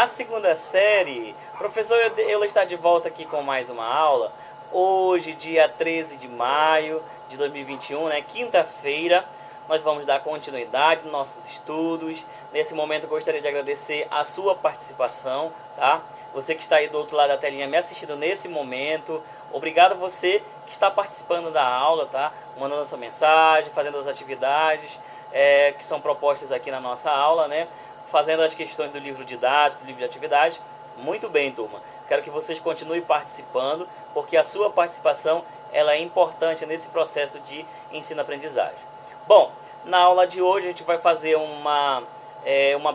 da segunda série. Professor, eu está de volta aqui com mais uma aula. Hoje, dia 13 de maio de 2021, né? Quinta-feira, nós vamos dar continuidade nos nossos estudos. Nesse momento, eu gostaria de agradecer a sua participação, tá? Você que está aí do outro lado da telinha me assistindo nesse momento. Obrigado você que está participando da aula, tá? Mandando a sua mensagem, fazendo as atividades que são propostas aqui na nossa aula, né? Fazendo as questões do livro didático, do livro de atividade. Muito bem, turma. Quero que vocês continuem participando, porque a sua participação ela é importante nesse processo de ensino-aprendizagem. Bom, na aula de hoje a gente vai fazer uma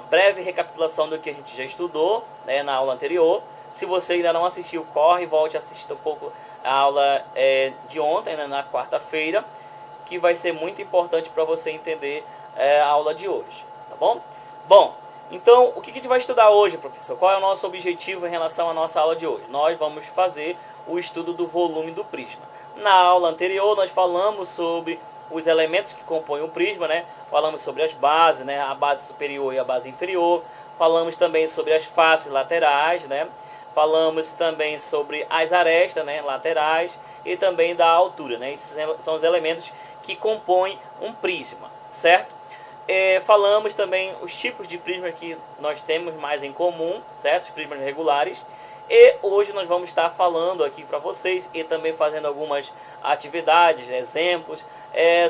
breve recapitulação do que a gente já estudou, né, na aula anterior. Se você ainda não assistiu, corre e volte a assistir um pouco a aula de ontem, né, na quarta-feira, que vai ser muito importante para você entender a aula de hoje, tá bom? Bom, então, o que a gente vai estudar hoje, professor? Qual é o nosso objetivo em relação à nossa aula de hoje? Nós vamos fazer o estudo do volume do prisma. Na aula anterior, nós falamos sobre os elementos que compõem o prisma, né? Falamos sobre as bases, né? A base superior e a base inferior. Falamos também sobre as faces laterais, né? Falamos também sobre as arestas, né, laterais, e também da altura, né? Esses são os elementos que compõem um prisma, certo? Falamos também os tipos de prismas que nós temos mais em comum, certo? Os prismas regulares. E hoje nós vamos estar falando aqui para vocês e também fazendo algumas atividades, exemplos,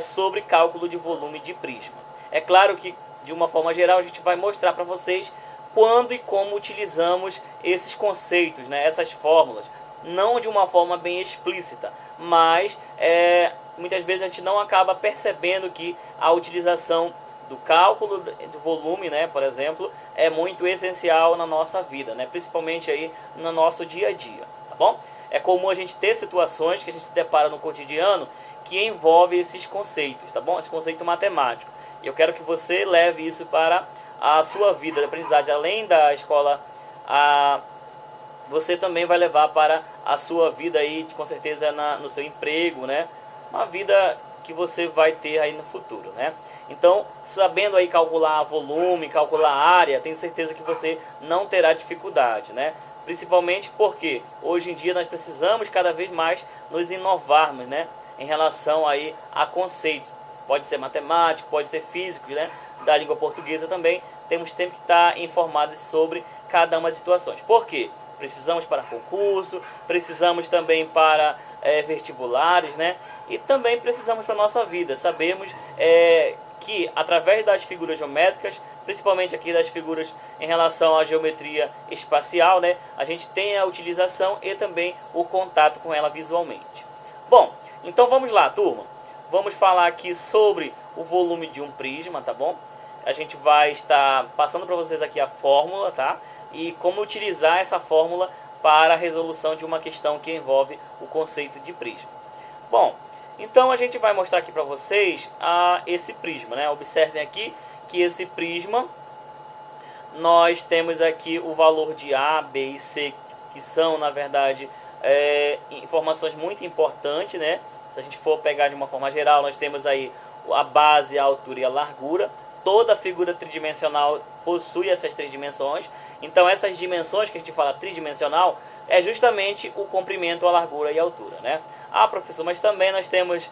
sobre cálculo de volume de prisma. É claro que, de uma forma geral, a gente vai mostrar para vocês quando e como utilizamos esses conceitos, né? Essas fórmulas. Não de uma forma bem explícita, mas muitas vezes a gente não acaba percebendo que a utilização do cálculo do volume, né, por exemplo, é muito essencial na nossa vida, né, principalmente aí no nosso dia a dia, tá bom? É comum a gente ter situações que a gente se depara no cotidiano que envolve esses conceitos, tá bom? Esse conceito matemático. E eu quero que você leve isso para a sua vida de aprendizagem, além da escola, você também vai levar para a sua vida aí, com certeza no seu emprego, né? Uma vida que você vai ter aí no futuro, né? Então, sabendo aí calcular volume, calcular área, tenho certeza que você não terá dificuldade, né? Principalmente porque hoje em dia nós precisamos cada vez mais nos inovarmos, né? Em relação aí a conceitos. Pode ser matemático, pode ser físico, né? Da língua portuguesa também. Temos sempre que estar informados sobre cada uma das situações. Por quê? Precisamos para concurso, precisamos também para vestibulares, né? E também precisamos para a nossa vida. Sabemos que através das figuras geométricas, principalmente aqui das figuras em relação à geometria espacial, né? A gente tem a utilização e também o contato com ela visualmente. Bom, então vamos lá, turma. Vamos falar aqui sobre o volume de um prisma, tá bom? A gente vai estar passando para vocês aqui a fórmula, tá? E como utilizar essa fórmula para a resolução de uma questão que envolve o conceito de prisma. Bom, então a gente vai mostrar aqui para vocês esse prisma, né? Observem aqui que esse prisma, nós temos aqui o valor de A, B e C, que são, na verdade, informações muito importantes, né? Se a gente for pegar de uma forma geral, nós temos aí a base, a altura e a largura. Toda figura tridimensional possui essas três dimensões. Então, essas dimensões que a gente fala tridimensional é justamente o comprimento, a largura e a altura, né? Ah, professor, mas também nós temos,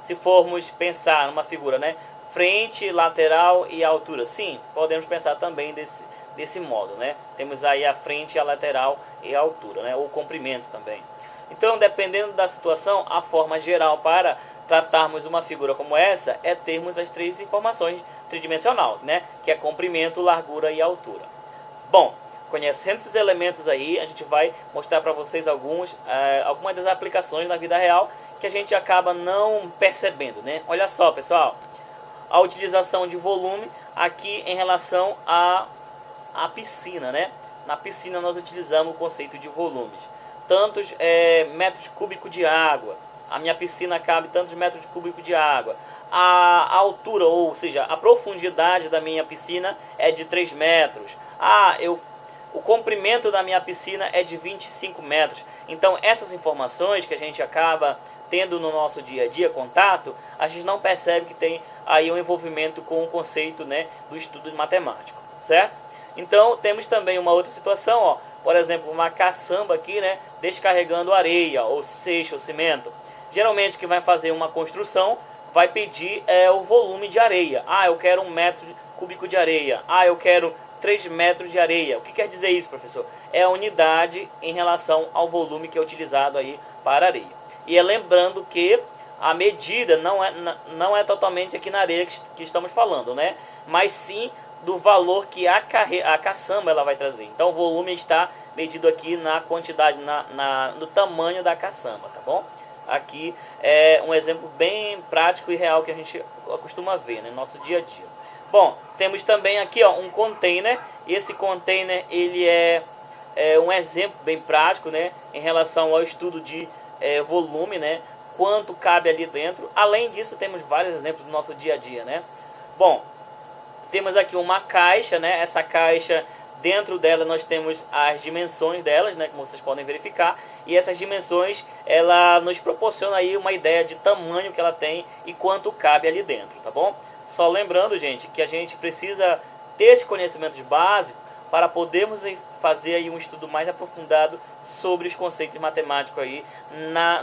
se formos pensar numa figura, né? Frente, lateral e altura. Sim, podemos pensar também desse modo, né? Temos aí a frente, a lateral e a altura, né? O comprimento também. Então, dependendo da situação, a forma geral para tratarmos uma figura como essa é termos as três informações tridimensionais, né? Que é comprimento, largura e altura. Bom, conhecendo esses elementos aí, a gente vai mostrar para vocês algumas das aplicações na vida real que a gente acaba não percebendo, né? Olha só, pessoal, a utilização de volume aqui em relação à piscina, né? Na piscina nós utilizamos o conceito de volumes. Tantos metros cúbicos de água. A minha piscina cabe tantos metros cúbicos de água. A altura, ou seja, a profundidade da minha piscina é de 3 metros. O comprimento da minha piscina é de 25 metros. Então, essas informações que a gente acaba tendo no nosso dia a dia, contato, a gente não percebe que tem aí um envolvimento com o conceito, né, do estudo matemático, certo? Então temos também uma outra situação, ó, por exemplo, uma caçamba aqui, né, descarregando areia, ou seixo, ou cimento. Geralmente quem vai fazer uma construção vai pedir o volume de areia. Ah, eu quero 1 m³ de areia. Ah, eu quero 3 metros de areia. O que quer dizer isso, professor? É a unidade em relação ao volume que é utilizado aí para areia. E lembrando que a medida não é totalmente aqui na areia que estamos falando, né? Mas sim do valor que a caçamba ela vai trazer. Então o volume está medido aqui na quantidade, no tamanho da caçamba, tá bom? Aqui é um exemplo bem prático e real que a gente costuma ver, né, no nosso dia a dia. Bom, temos também aqui, ó, um container. Esse container ele é um exemplo bem prático, né, em relação ao estudo de volume, né, quanto cabe ali dentro. Além disso, temos vários exemplos do nosso dia a dia, né. Bom, temos aqui uma caixa, né, essa caixa, dentro dela nós temos as dimensões delas, né, como vocês podem verificar, e essas dimensões ela nos proporciona aí uma ideia de tamanho que ela tem e quanto cabe ali dentro, tá bom? Só lembrando, gente, que a gente precisa ter esses conhecimentos básicos para podermos fazer aí um estudo mais aprofundado sobre os conceitos matemáticos aí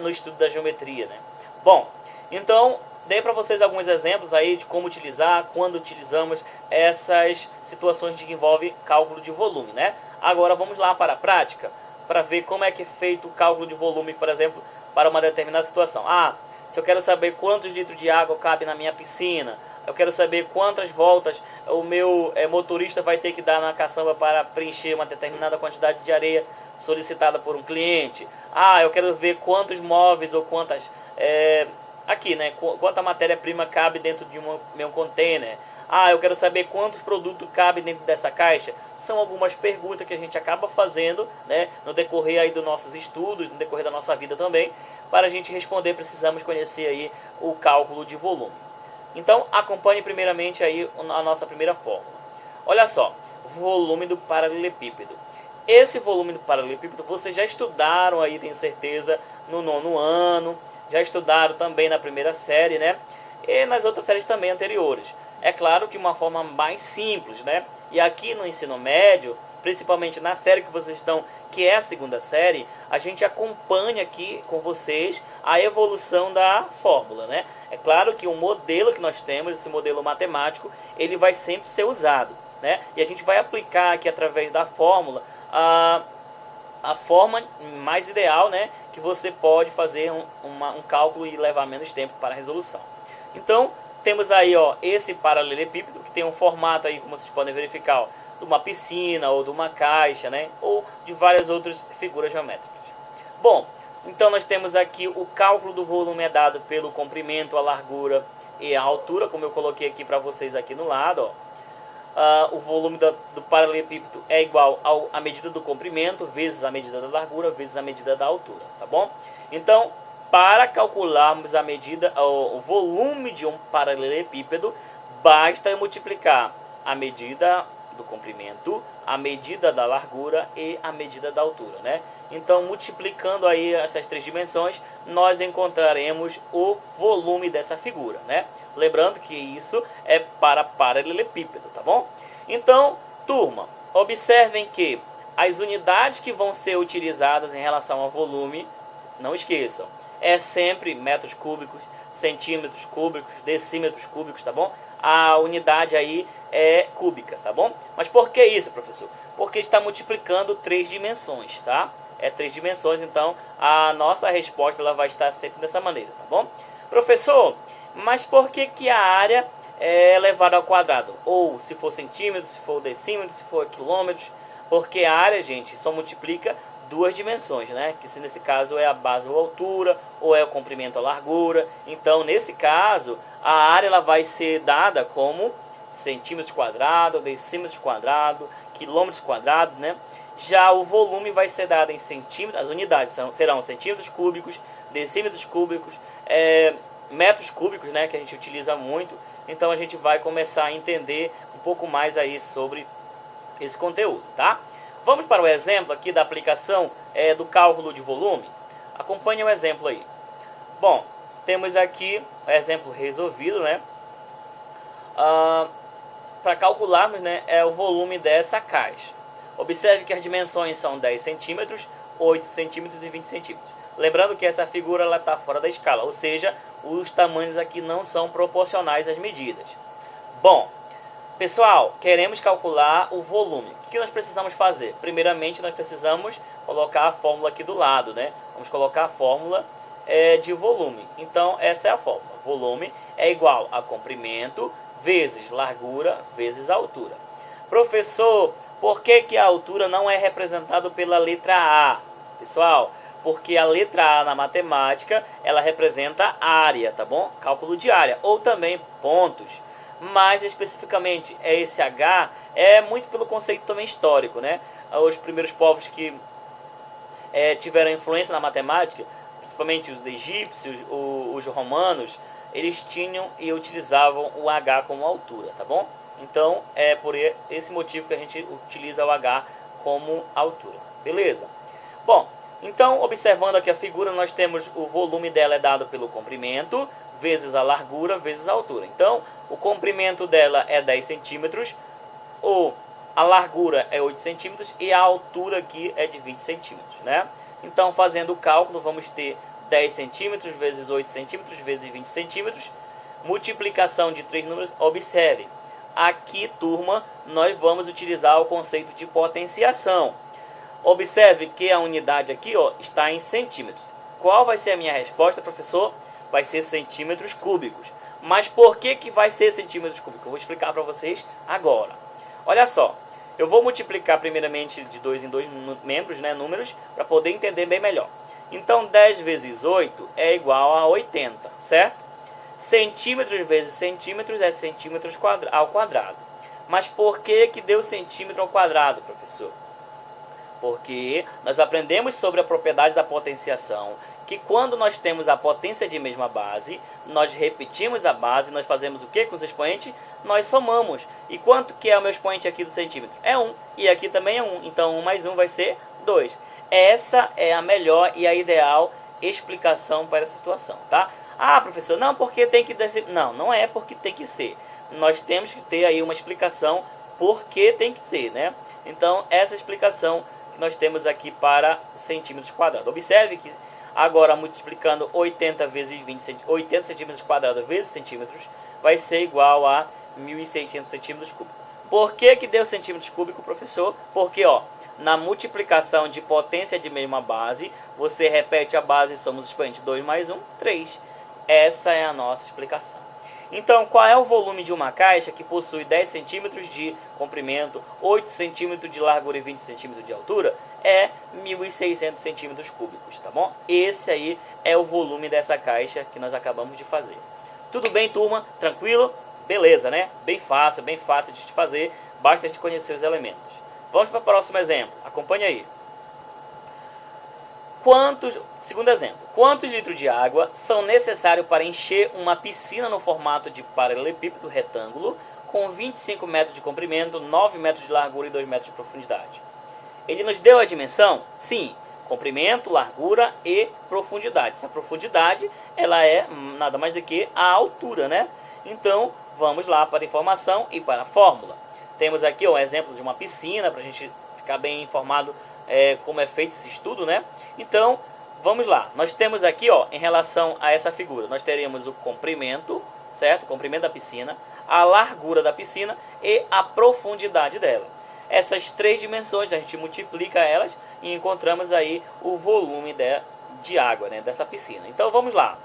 no estudo da geometria, né? Bom, então dei para vocês alguns exemplos aí de como utilizar, quando utilizamos essas situações que envolvem cálculo de volume, né? Agora vamos lá para a prática, para ver como é que é feito o cálculo de volume, por exemplo, para uma determinada situação. Ah, se eu quero saber quantos litros de água cabe na minha piscina, eu quero saber quantas voltas o meu motorista vai ter que dar na caçamba para preencher uma determinada quantidade de areia solicitada por um cliente. Ah, eu quero ver quantos móveis ou quantas... aqui, né, quanta matéria-prima cabe dentro de meu container. Ah, eu quero saber quantos produtos cabem dentro dessa caixa. São algumas perguntas que a gente acaba fazendo, né, no decorrer aí dos nossos estudos, no decorrer da nossa vida também. Para a gente responder, precisamos conhecer aí o cálculo de volume. Então, acompanhe primeiramente aí a nossa primeira fórmula. Olha só, volume do paralelepípedo. Esse volume do paralelepípedo vocês já estudaram aí, tenho certeza, no 9º ano. Já estudaram também na primeira série, né? E nas outras séries também anteriores. É claro que uma forma mais simples, né? E aqui no ensino médio, principalmente na série que vocês estão, que é a 2ª série, a gente acompanha aqui com vocês a evolução da fórmula, né? É claro que o modelo que nós temos, esse modelo matemático, ele vai sempre ser usado, né? E a gente vai aplicar aqui através da fórmula a forma mais ideal, né, que você pode fazer um cálculo e levar menos tempo para a resolução. Então, temos aí, ó, esse paralelepípedo que tem um formato aí, como vocês podem verificar, ó, de uma piscina ou de uma caixa, né, ou de várias outras figuras geométricas. Bom, então nós temos aqui o cálculo do volume é dado pelo comprimento, a largura e a altura, como eu coloquei aqui para vocês aqui no lado, ó. O volume do paralelepípedo é igual à medida do comprimento vezes a medida da largura vezes a medida da altura, tá bom? Então, para calcularmos o volume de um paralelepípedo, basta multiplicar a medida do comprimento, a medida da largura e a medida da altura, né? Então, multiplicando aí essas 3 dimensões, nós encontraremos o volume dessa figura, né? Lembrando que isso é para paralelepípedo, tá bom? Então, turma, observem que as unidades que vão ser utilizadas em relação ao volume, não esqueçam, é sempre metros cúbicos, centímetros cúbicos, decímetros cúbicos, tá bom? A unidade aí é cúbica, tá bom? Mas por que isso, professor? Porque está multiplicando 3 dimensões, tá? É 3 dimensões, então a nossa resposta ela vai estar sempre dessa maneira, tá bom? Professor, mas por que a área é elevada ao quadrado? Ou se for centímetros, se for decímetros, se for quilômetros? Porque a área, gente, só multiplica 2 dimensões, né? Que se nesse caso é a base ou a altura, ou é o comprimento ou a largura. Então, nesse caso, a área ela vai ser dada como centímetros quadrados, decímetros quadrados, quilômetros quadrados, né? Já o volume vai ser dado em centímetros, as unidades serão centímetros cúbicos, decímetros cúbicos, metros cúbicos, né, que a gente utiliza muito. Então a gente vai começar a entender um pouco mais aí sobre esse conteúdo, tá? Vamos para o exemplo aqui da aplicação do cálculo de volume. Acompanhe o exemplo aí. Bom, temos aqui o exemplo resolvido, né? para calcularmos, né, o volume dessa caixa. Observe que as dimensões são 10 centímetros, 8 centímetros e 20 centímetros. Lembrando que essa figura está fora da escala, ou seja, os tamanhos aqui não são proporcionais às medidas. Bom, pessoal, queremos calcular o volume. O que nós precisamos fazer? Primeiramente, nós precisamos colocar a fórmula aqui do lado, né? Vamos colocar a fórmula de volume. Então, essa é a fórmula. Volume é igual a comprimento vezes largura vezes altura. Professor, por que a altura não é representada pela letra A? Pessoal, porque a letra A na matemática, ela representa área, tá bom? Cálculo de área, ou também pontos. Mas, especificamente, esse H é muito pelo conceito também histórico, né? Os primeiros povos que tiveram influência na matemática, principalmente os egípcios, os romanos, eles tinham e utilizavam o H como altura, tá bom? Então, é por esse motivo que a gente utiliza o H como altura, beleza? Bom, então, observando aqui a figura, nós temos o volume dela é dado pelo comprimento, vezes a largura, vezes a altura. Então, o comprimento dela é 10 centímetros, ou a largura é 8 centímetros, e a altura aqui é de 20 centímetros, né? Então, fazendo o cálculo, vamos ter 10 centímetros vezes 8 centímetros vezes 20 centímetros, multiplicação de 3 números. Observe, aqui, turma, nós vamos utilizar o conceito de potenciação. Observe que a unidade aqui, ó, está em centímetros. Qual vai ser a minha resposta, professor? Vai ser centímetros cúbicos. Mas por que vai ser centímetros cúbicos? Eu vou explicar para vocês agora. Olha só, eu vou multiplicar primeiramente de 2 em 2 membros, né, números, para poder entender bem melhor. Então, 10 vezes 8 é igual a 80, certo? Centímetros vezes centímetros é centímetros ao quadrado. Mas por que deu centímetro ao quadrado, professor? Porque nós aprendemos sobre a propriedade da potenciação, que quando nós temos a potência de mesma base, nós repetimos a base, nós fazemos o que com os expoentes? Nós somamos. E quanto que é o meu expoente aqui do centímetro? É 1. E aqui também é 1. Então, 1 mais 1 vai ser 2. Essa é a melhor e a ideal explicação para essa situação, tá? Ah, professor, não, porque tem que... Não, não é porque tem que ser. Nós temos que ter aí uma explicação porque tem que ser, né? Então, essa explicação que nós temos aqui para centímetros quadrados. Observe que agora multiplicando 80 vezes 20, 80 centímetros quadrados vezes centímetros, vai ser igual a 1.600 centímetros cúbicos. Por que deu centímetros cúbicos, professor? Porque, ó, na multiplicação de potência de mesma base, você repete a base e somos os expoentes 2 mais 1, 3. Essa é a nossa explicação. Então, qual é o volume de uma caixa que possui 10 centímetros de comprimento, 8 centímetros de largura e 20 centímetros de altura? É 1.600 centímetros cúbicos, tá bom? Esse aí é o volume dessa caixa que nós acabamos de fazer. Tudo bem, turma? Tranquilo? Beleza, né? Bem fácil de fazer, basta a gente conhecer os elementos. Vamos para o próximo exemplo, acompanhe aí. Segundo exemplo, quantos litros de água são necessários para encher uma piscina no formato de paralelepípedo retângulo com 25 metros de comprimento, 9 metros de largura e 2 metros de profundidade? Ele nos deu a dimensão? Sim, comprimento, largura e profundidade. Essa profundidade, ela é nada mais do que a altura, né? Então, vamos lá para a informação e para a fórmula. Temos aqui um exemplo de uma piscina, para a gente ficar bem informado como é feito esse estudo, né? Então, vamos lá. Nós temos aqui, ó, em relação a essa figura, nós teremos o comprimento, certo? O comprimento da piscina, a largura da piscina e a profundidade dela. Essas três dimensões, a gente multiplica elas e encontramos aí o volume de água, né, dessa piscina. Então, vamos lá.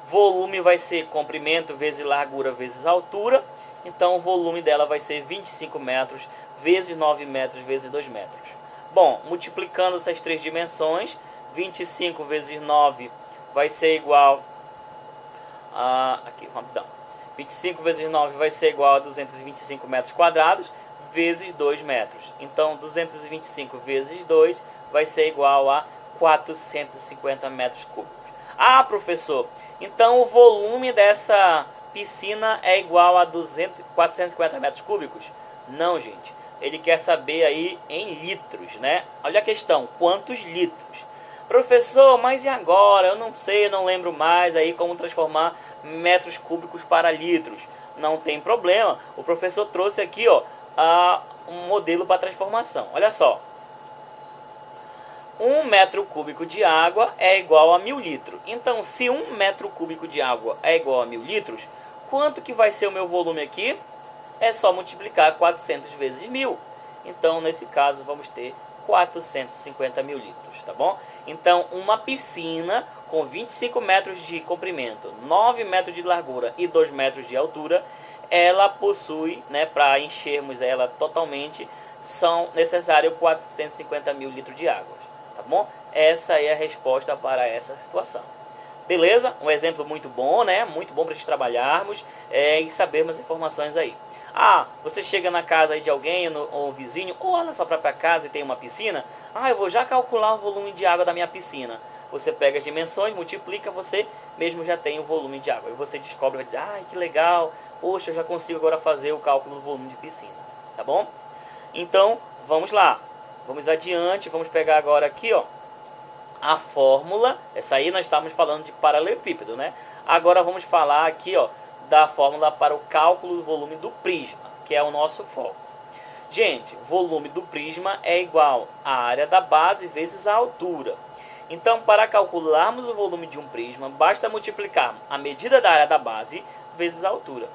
Volume vai ser comprimento vezes largura vezes altura. Então, o volume dela vai ser 25 metros vezes 9 metros vezes 2 metros. Bom, multiplicando essas três dimensões, 25 vezes 9 vai ser igual a... Aqui, rapidão. 25 vezes 9 vai ser igual a 225 metros quadrados vezes 2 metros. Então, 225 vezes 2 vai ser igual a 450 metros cúbicos. Ah, professor, então o volume dessa piscina é igual a 450 metros cúbicos? Não, gente. Ele quer saber aí em litros, né? Olha a questão, quantos litros? Professor, mas e agora? Eu não sei, eu não lembro mais aí como transformar metros cúbicos para litros. não tem problema. O professor trouxe aqui, ó, um modelo para transformação. Olha só. 1 metro cúbico de água é igual a 1000 litros. Então, se 1 metro cúbico de água é igual a 1000 litros, quanto que vai ser o meu volume aqui? É só multiplicar 400 vezes 1000. Então, nesse caso, vamos ter 450 mil litros, tá bom? Então, uma piscina com 25 metros de comprimento, 9 metros de largura e 2 metros de altura, ela possui, né, para enchermos ela totalmente, são necessários 450 mil litros de água, tá bom? Essa é a resposta para essa situação. Beleza? Um exemplo muito bom, né? Muito bom para gente trabalharmos e sabermos informações aí. Você chega na casa aí de alguém, ou vizinho, ou lá na sua própria casa e tem uma piscina. Eu vou já calcular o volume de água da minha piscina. Você pega as dimensões, multiplica, você mesmo já tem o volume de água. E você descobre, vai dizer, que legal, poxa, eu já consigo agora fazer o cálculo do volume de piscina. Tá bom? Então, vamos lá. Vamos adiante, vamos pegar agora aqui, ó, a fórmula. Essa aí nós estamos falando de paralelepípedo, né? Agora vamos falar aqui, ó, da fórmula para o cálculo do volume do prisma, que é o nosso foco. Gente, volume do prisma é igual à área da base vezes a altura. Então, para calcularmos o volume de um prisma, basta multiplicar a medida da área da base vezes a altura.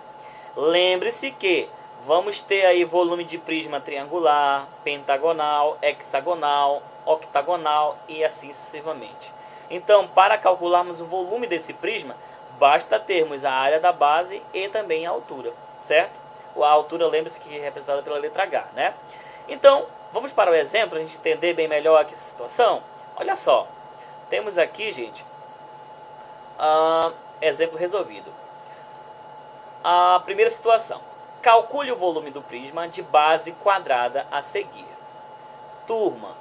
Lembre-se que vamos ter aí volume de prisma triangular, pentagonal, hexagonal, octagonal e assim sucessivamente. Então, para calcularmos o volume desse prisma, basta termos a área da base e também a altura, certo? A altura, lembre-se que é representada pela letra H, né? Então, vamos para o exemplo, para a gente entender bem melhor aqui essa situação. Olha só, temos aqui, gente, exemplo resolvido. A primeira situação. Calcule o volume do prisma de base quadrada a seguir. Turma,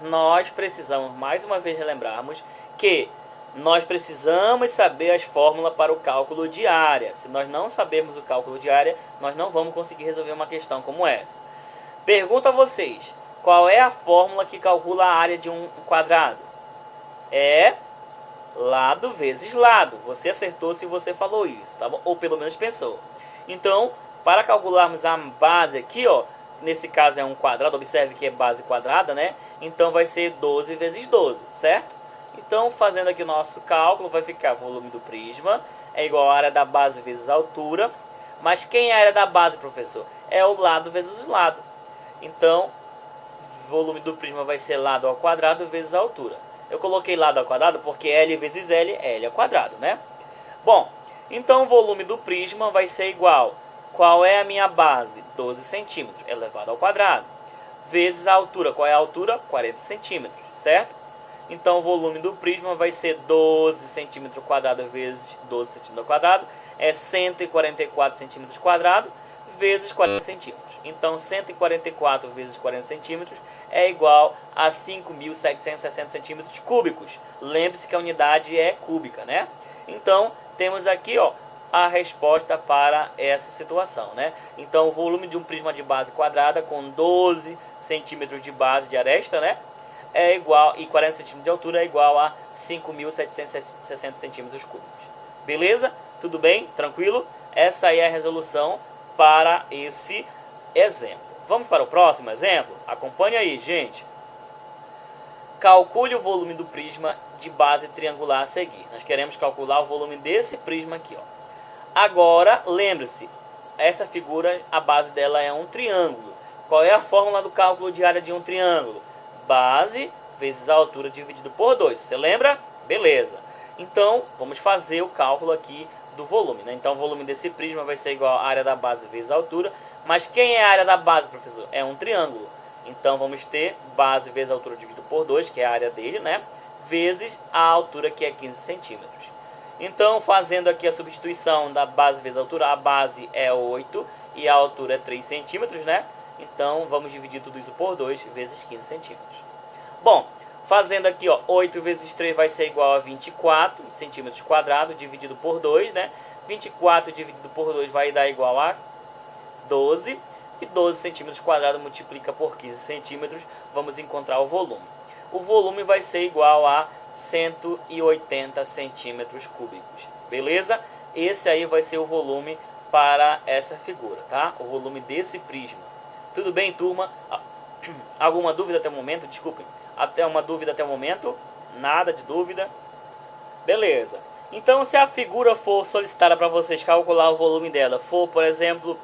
nós precisamos, mais uma vez, relembrarmos que nós precisamos saber as fórmulas para o cálculo de área. Se nós não sabermos o cálculo de área, nós não vamos conseguir resolver uma questão como essa. Pergunto a vocês, qual é a fórmula que calcula a área de um quadrado? É lado vezes lado. Você acertou se você falou isso, tá bom? Ou pelo menos pensou. Então, para calcularmos a base aqui, ó, nesse caso é um quadrado, observe que é base quadrada, né? Então vai ser 12 vezes 12, certo? Então, fazendo aqui o nosso cálculo, vai ficar volume do prisma é igual à área da base vezes a altura. Mas quem é a área da base, professor? É o lado vezes o lado. Então, volume do prisma vai ser lado ao quadrado vezes a altura. Eu coloquei lado ao quadrado porque L vezes L é L ao quadrado, né? Bom, então o volume do prisma vai ser igual. Qual é a minha base? 12 centímetros elevado ao quadrado. Vezes a altura. Qual é a altura? 40 centímetros, certo? Então, o volume do prisma vai ser 12 centímetros quadrados vezes 12 centímetros quadrados. É 144 centímetros quadrados vezes 40 centímetros. Então, 144 vezes 40 centímetros é igual a 5.760 centímetros cúbicos. Lembre-se que a unidade é cúbica, né? Então, temos aqui, ó, a resposta para essa situação, né? Então, o volume de um prisma de base quadrada com 12 centímetros de base de aresta, né? É igual, e 40 centímetros de altura é igual a 5.760 centímetros cúbicos. Beleza? Tudo bem? Tranquilo? Essa aí é a resolução para esse exemplo. Vamos para o próximo exemplo? Acompanhe aí, gente. Calcule o volume do prisma de base triangular a seguir. Nós queremos calcular o volume desse prisma aqui, ó. Agora, lembre-se, essa figura, a base dela é um triângulo. Qual é a fórmula do cálculo de área de um triângulo? Base vezes a altura dividido por 2. Você lembra? Beleza. Então, vamos fazer o cálculo aqui do volume, né? Então, o volume desse prisma vai ser igual à área da base vezes a altura. Mas quem é a área da base, professor? É um triângulo. Então, vamos ter base vezes a altura dividido por 2, que é a área dele, né? Vezes a altura, que é 15 centímetros. Então, fazendo aqui a substituição da base vezes a altura, a base é 8 e a altura é 3 centímetros, né? Então, vamos dividir tudo isso por 2 vezes 15 centímetros. Bom, fazendo aqui, ó, 8 vezes 3 vai ser igual a 24 centímetros quadrados, dividido por 2, né? 24 dividido por 2 vai dar igual a 12. E 12 centímetros quadrados multiplica por 15 centímetros, vamos encontrar o volume. O volume vai ser igual a 180 centímetros cúbicos. Beleza? Esse aí vai ser o volume para essa figura, tá? O volume desse prisma. Tudo bem, turma? Alguma dúvida até o momento? Desculpem. Até uma dúvida até o momento? Nada de dúvida? Beleza. Então, se a figura for solicitada para vocês calcular o volume dela, for, por exemplo,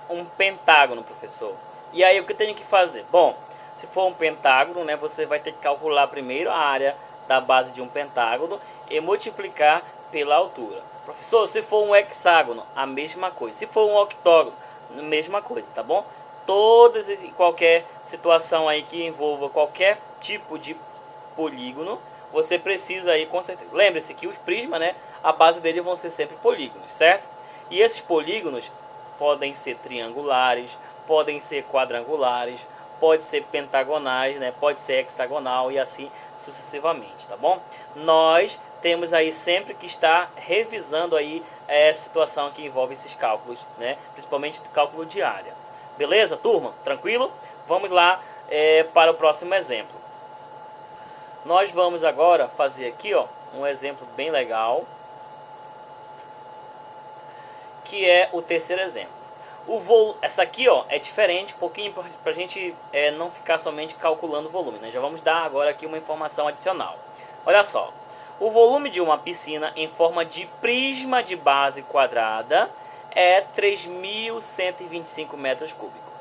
um pentágono, professor. E aí, o que eu tenho que fazer? Bom, se for um pentágono, né, você vai ter que calcular primeiro a área da base de um pentágono e multiplicar pela altura. Professor, se for um hexágono, a mesma coisa. Se for um octógono, a mesma coisa, tá bom? Todas e qualquer situação aí que envolva qualquer tipo de polígono, você precisa aí, com certeza. Lembre-se que os prismas, né, a base deles vão ser sempre polígonos, certo? E esses polígonos podem ser triangulares, podem ser quadrangulares, pode ser pentagonais, né, pode ser hexagonal e assim sucessivamente, tá bom? Nós temos aí sempre que estar revisando aí essa situação que envolve esses cálculos, né, principalmente do cálculo de área. Beleza, turma? Tranquilo? Vamos lá para o próximo exemplo. Nós vamos agora fazer aqui, ó, um exemplo bem legal, que é o terceiro exemplo. Essa aqui, ó, é diferente, um pouquinho para a gente não ficar somente calculando o volume, né? Já vamos dar agora aqui uma informação adicional. Olha só, o volume de uma piscina em forma de prisma de base quadrada é 3.125 metros cúbicos.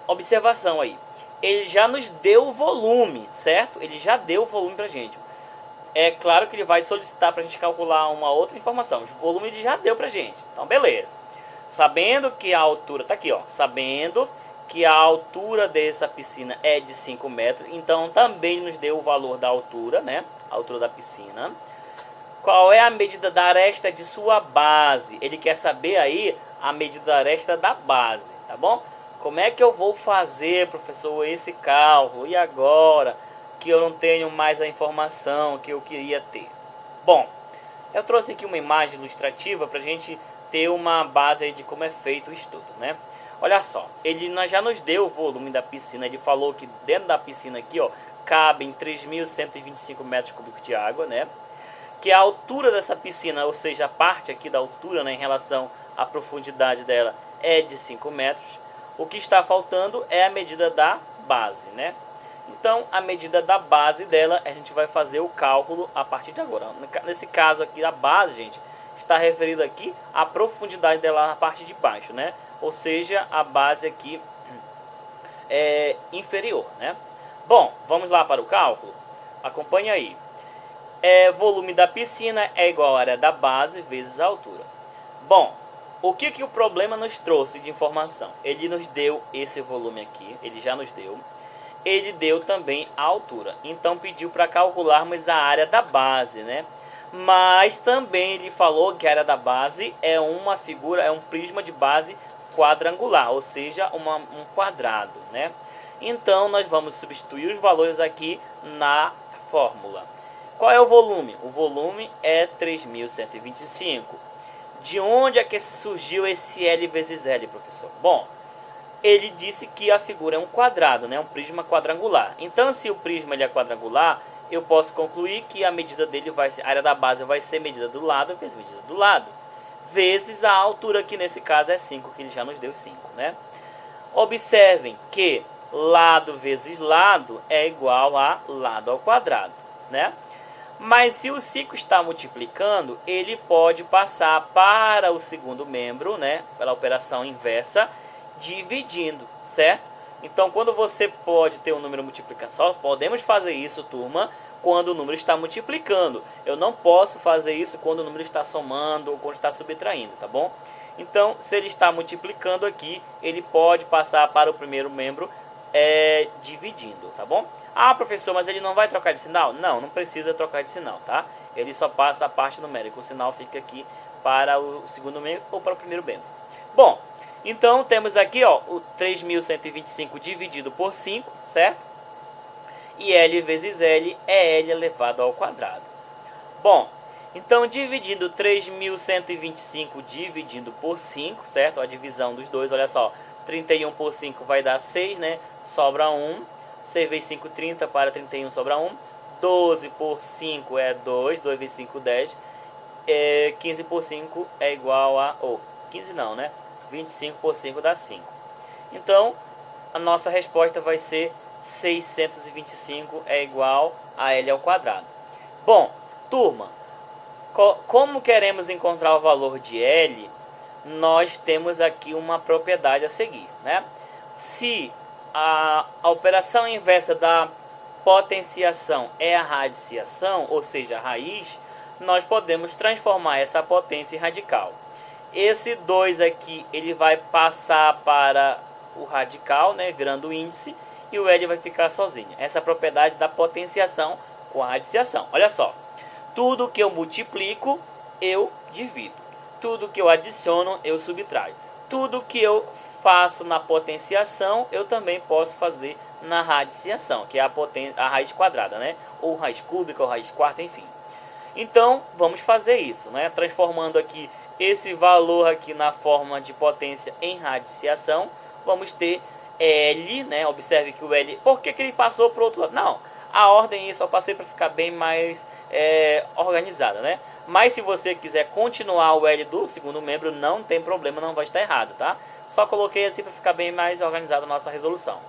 Observação aí, ele já nos deu o volume, certo? Ele já deu o volume para a gente. É claro que ele vai solicitar para a gente calcular uma outra informação. O volume ele já deu para a gente, então beleza. Sabendo que a altura, tá aqui ó, sabendo que a altura dessa piscina é de 5 metros, então também nos deu o valor da altura, né? A altura da piscina. Qual é a medida da aresta de sua base? Ele quer saber aí a medida da aresta da base, tá bom? Como é que eu vou fazer, professor, esse cálculo? E agora que eu não tenho mais a informação que eu queria ter? Bom, eu trouxe aqui uma imagem ilustrativa para a gente ter uma base aí de como é feito o estudo, né? Olha só, ele já nos deu o volume da piscina, ele falou que dentro da piscina aqui, ó, cabem 3.125 metros cúbicos de água, né? Que a altura dessa piscina, ou seja, a parte aqui da altura, né, em relação à profundidade dela, é de 5 metros. O que está faltando é a medida da base, né? Então, a medida da base dela, a gente vai fazer o cálculo a partir de agora. Nesse caso aqui, a base, gente, está referido aqui à profundidade dela na parte de baixo, né? Ou seja, a base aqui é inferior, né? Bom, vamos lá para o cálculo. Acompanhe aí. Volume da piscina é igual à área da base vezes a altura. Bom, o que o problema nos trouxe de informação? Ele nos deu esse volume aqui, ele já nos deu. Ele deu também a altura. Então pediu para calcularmos a área da base, né? Mas também ele falou que a área da base é uma figura, é um prisma de base quadrangular, ou seja, um quadrado, né? Então nós vamos substituir os valores aqui na fórmula. Qual é o volume? O volume é 3.125. De onde é que surgiu esse L vezes L, professor? Bom, ele disse que a figura é um quadrado, né? Um prisma quadrangular. Então, se o prisma ele é quadrangular, eu posso concluir que a medida dele vai ser, a área da base vai ser medida do lado vezes medida do lado, vezes a altura, que nesse caso é 5, que ele já nos deu 5, né? Observem que lado vezes lado é igual a lado ao quadrado, né? Mas se o 5 está multiplicando, ele pode passar para o segundo membro, né? Pela operação inversa, dividindo, certo? Então, quando você pode ter um número multiplicando, só podemos fazer isso, turma, quando o número está multiplicando. Eu não posso fazer isso quando o número está somando ou quando está subtraindo, tá bom? Então, se ele está multiplicando aqui, ele pode passar para o primeiro membro dividindo, tá bom? Ah, professor, mas ele não vai trocar de sinal? Não, não precisa trocar de sinal, tá? Ele só passa a parte numérica. O sinal fica aqui para o segundo membro ou para o primeiro membro. Bom, então temos aqui, ó, o 3.125 dividido por 5, certo? E L vezes L é L elevado ao quadrado. Bom, então dividindo 3.125 dividido por 5, certo? A divisão dos dois, olha só, 31 por 5 vai dar 6, né? Sobra 1. 6 vezes 5, 30, para 31 sobra 1. 12 por 5 é 2, 2 vezes 5, 10. 15 por 5 é igual a... 15 não, né? 25 por 5 dá 5. Então, a nossa resposta vai ser 625 é igual a L ao quadrado. Bom, turma, como queremos encontrar o valor de L, nós temos aqui uma propriedade a seguir, né? Se a operação inversa da potenciação é a radiciação, ou seja, a raiz, nós podemos transformar essa potência em radical. Esse 2 aqui, ele vai passar para o radical, né, virando o índice, e o L vai ficar sozinho. Essa é a propriedade da potenciação com a radiciação. Olha só, tudo que eu multiplico, eu divido. Tudo que eu adiciono, eu subtraio. Tudo que eu faço na potenciação, eu também posso fazer na radiciação, que é a raiz quadrada, né? Ou raiz cúbica, ou raiz quarta, enfim. Então, vamos fazer isso, né? Transformando aqui esse valor aqui na forma de potência em radiciação, vamos ter L, né? Observe que o L... Por que ele passou para o outro lado? Não, a ordem eu só passei para ficar bem mais organizada, né? Mas se você quiser continuar o L do segundo membro, não tem problema, não vai estar errado, tá? Só coloquei assim para ficar bem mais organizada a nossa resolução.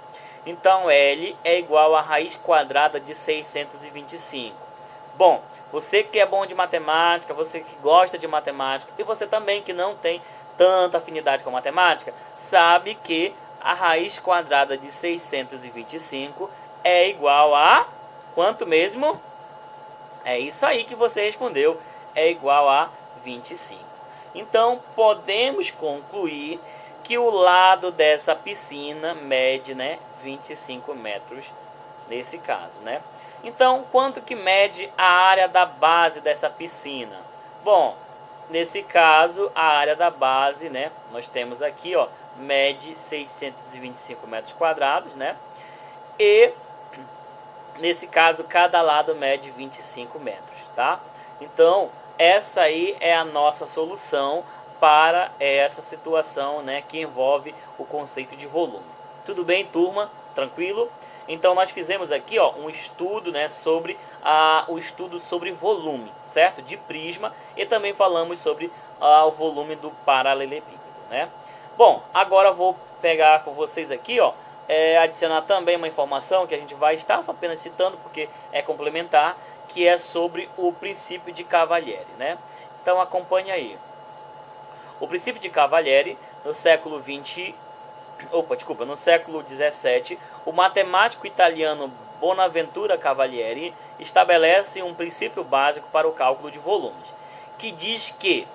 Então, L é igual a raiz quadrada de 625. Bom, você que é bom de matemática, você que gosta de matemática, e você também que não tem tanta afinidade com matemática, sabe que a raiz quadrada de 625 é igual a... quanto mesmo? É isso aí que você respondeu, é igual a 25. Então, podemos concluir que o lado dessa piscina mede, né, 25 metros nesse caso, né? Então, quanto que mede a área da base dessa piscina? Bom, nesse caso, a área da base, né, nós temos aqui, ó, mede 625 metros quadrados, né? E, nesse caso, cada lado mede 25 metros, tá? Então, essa aí é a nossa solução para essa situação, né, que envolve o conceito de volume. Tudo bem, turma? Tranquilo? Então, nós fizemos aqui, ó, um estudo, né, sobre o estudo sobre volume, certo? De prisma, e também falamos sobre o volume do paralelepípedo, né? Bom, agora eu vou pegar com vocês aqui, ó, adicionar também uma informação que a gente vai estar só apenas citando, porque é complementar, que é sobre o princípio de Cavalieri, né? Então, acompanhe aí. O princípio de Cavalieri, no século no século XVII, o matemático italiano Bonaventura Cavalieri estabelece um princípio básico para o cálculo de volumes, que diz que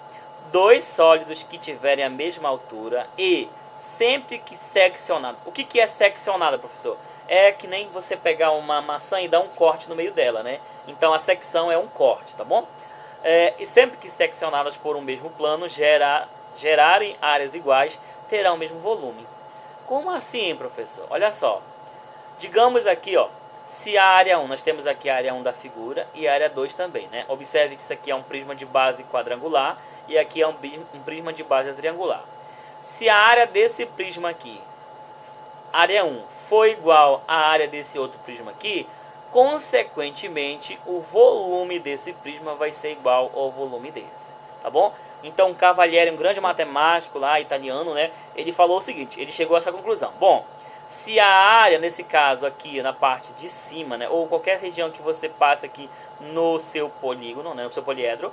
dois sólidos que tiverem a mesma altura e sempre que seccionado... O que é seccionado, professor? É que nem você pegar uma maçã e dar um corte no meio dela, né? Então, a secção é um corte, tá bom? E sempre que seccionadas por um mesmo plano gerarem áreas iguais, terão o mesmo volume. Como assim, professor? Olha só. Digamos aqui, ó, se a área 1, nós temos aqui a área 1 da figura e a área 2 também, né? Observe que isso aqui é um prisma de base quadrangular e aqui é um prisma de base triangular. Se a área desse prisma aqui, área 1, for igual à área desse outro prisma aqui, consequentemente, o volume desse prisma vai ser igual ao volume desse, tá bom? Então, Cavalieri, um grande matemático lá, italiano, né? Ele falou o seguinte, ele chegou a essa conclusão. Bom, se a área, nesse caso aqui, na parte de cima, né? Ou qualquer região que você passa aqui no seu polígono, né? No seu poliedro,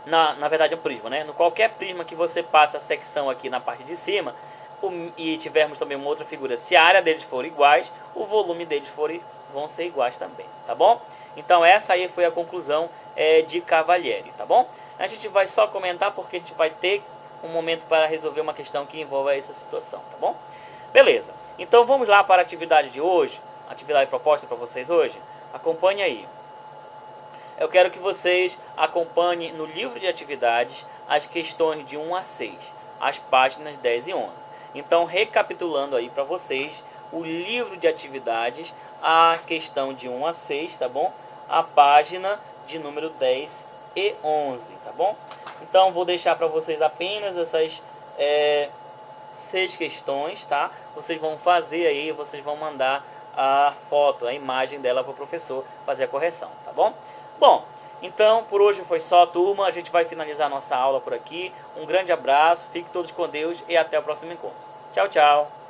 na verdade é um prisma, né? No qualquer prisma que você passa a secção aqui na parte de cima, e tivermos também uma outra figura, se a área deles for iguais, o volume deles vão ser iguais também, tá bom? Então essa aí foi a conclusão de Cavalieri, tá bom? A gente vai só comentar porque a gente vai ter um momento para resolver uma questão que envolva essa situação, tá bom? Beleza, então vamos lá para a atividade de hoje, a atividade proposta para vocês hoje. Acompanhe aí. Eu quero que vocês acompanhem no livro de atividades as questões de 1 a 6, as páginas 10 e 11. Então, recapitulando aí para vocês, o livro de atividades, a questão de 1 a 6, tá bom? A página de número 10 e 11, tá bom? Então, vou deixar para vocês apenas essas 6 questões, tá? Vocês vão fazer aí, vocês vão mandar a foto, a imagem dela para o professor fazer a correção, tá bom? Bom, Então, por hoje foi só, turma. A gente vai finalizar nossa aula por aqui. Um grande abraço, fiquem todos com Deus e até o próximo encontro. Tchau, tchau.